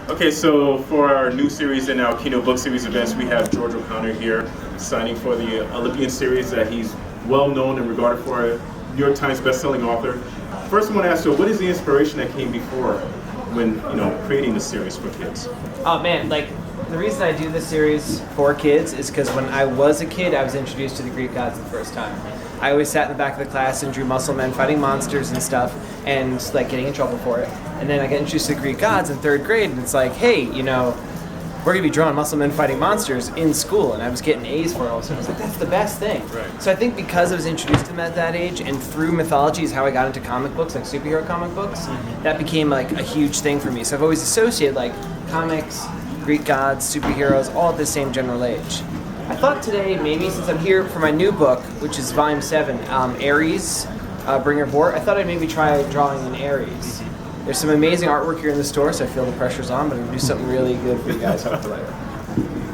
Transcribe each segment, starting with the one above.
Okay, so for our new series in our Kino Book Series events, we have George O'Connor here signing for the Olympians series that he's well known and regarded for a New York Times best-selling author. First, I want to ask you, what is the inspiration that came before when creating the series for kids? Oh man, like the reason I do this series for kids is because when I was a kid, I was introduced to the Greek gods the first time. I always sat in the back of the class and drew muscle men fighting monsters and stuff, and like getting in trouble for it. And then I got introduced to the Greek gods in third grade, and it's like, hey, we're gonna be drawing muscle men fighting monsters in school, and I was getting A's for it all. So I was like, that's the best thing. Right. So I think because I was introduced to them at that age, and through mythology is how I got into comic books, like superhero comic books, that became like a huge thing for me. So I've always associated like comics, Greek gods, superheroes, all at the same general age. I thought today, maybe since I'm here for my new book, which is Volume 7, Aries, Bringer Bort, I thought I'd maybe try drawing an Aries. There's some amazing artwork here in the store, so I feel the pressure's on, but I'm going to do something really good for you guys, hopefully.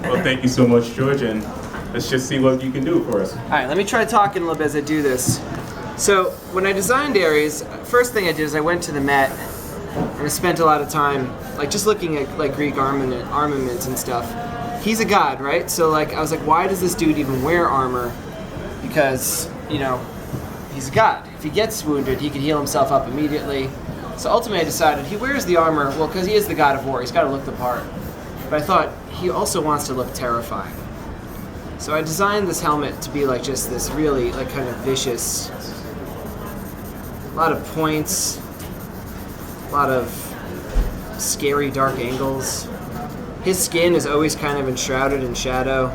Well, thank you so much, George, and let's just see what you can do for us. All right, let me try talking a little bit as I do this. So, when I designed Aries, first thing I did is I went to the Met, and I spent a lot of time like just looking at like Greek armaments and stuff. He's a god, right? So like I was like, why does this dude even wear armor? Because, he's a god. If he gets wounded, he can heal himself up immediately. So ultimately I decided he wears the armor, well, because he is the god of war, he's got to look the part. But I thought he also wants to look terrifying. So I designed this helmet to be like just this really like kind of vicious, a lot of points, a lot of scary dark angles. His skin is always kind of enshrouded in shadow.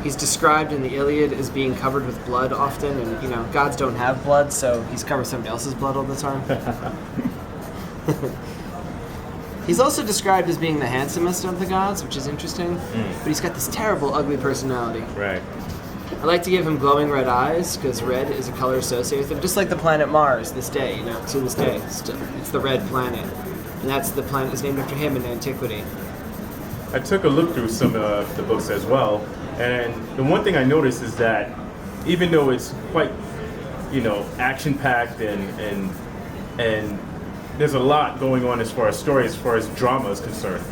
He's described in the Iliad as being covered with blood often, and gods don't have blood, so he's covered with somebody else's blood all the time. He's also described as being the handsomest of the gods, which is interesting, but he's got this terrible, ugly personality. Right. I like to give him glowing red eyes, because red is a color associated with him, just like the planet Mars this day, to this day. It's the red planet, and that's the planet that's named after him in antiquity. I took a look through some of the books as well, and the one thing I noticed is that even though it's quite, action-packed and there's a lot going on as far as story, as far as drama is concerned,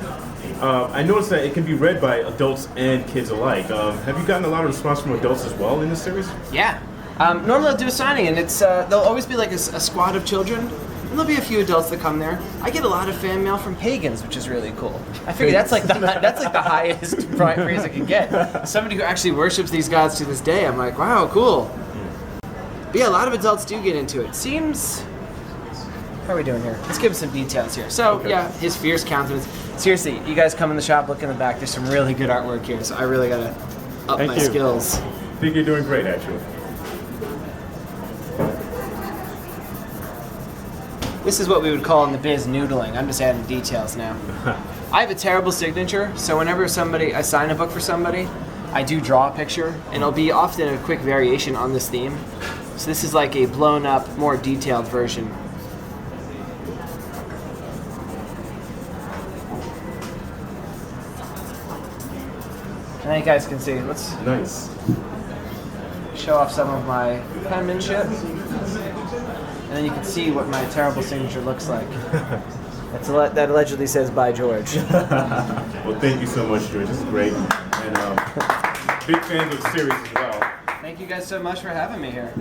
I noticed that it can be read by adults and kids alike. Have you gotten a lot of response from adults as well in this series? Yeah. Normally I'll do a signing, and it's there'll always be like a squad of children. And there'll be a few adults that come there. I get a lot of fan mail from pagans, which is really cool. I figure that's like the highest praise I can get. Somebody who actually worships these gods to this day. I'm like, wow, cool. But yeah, a lot of adults do get into it. Seems. How are we doing here? Let's give them some details here. So yeah, his fierce countenance. Seriously, you guys come in the shop, look in the back. There's some really good artwork here. So I really gotta up my skills. I think you're doing great, actually. This is what we would call in the biz noodling. I'm just adding details now. I have a terrible signature, so whenever I sign a book for somebody, I do draw a picture, and it'll be often a quick variation on this theme. So this is like a blown up, more detailed version. And now you guys can see. Let's show off some of my penmanship. And then you can see what my terrible signature looks like. That allegedly says, "By George." Well, thank you so much, George. This is great. And big fans of the series as well. Thank you guys so much for having me here.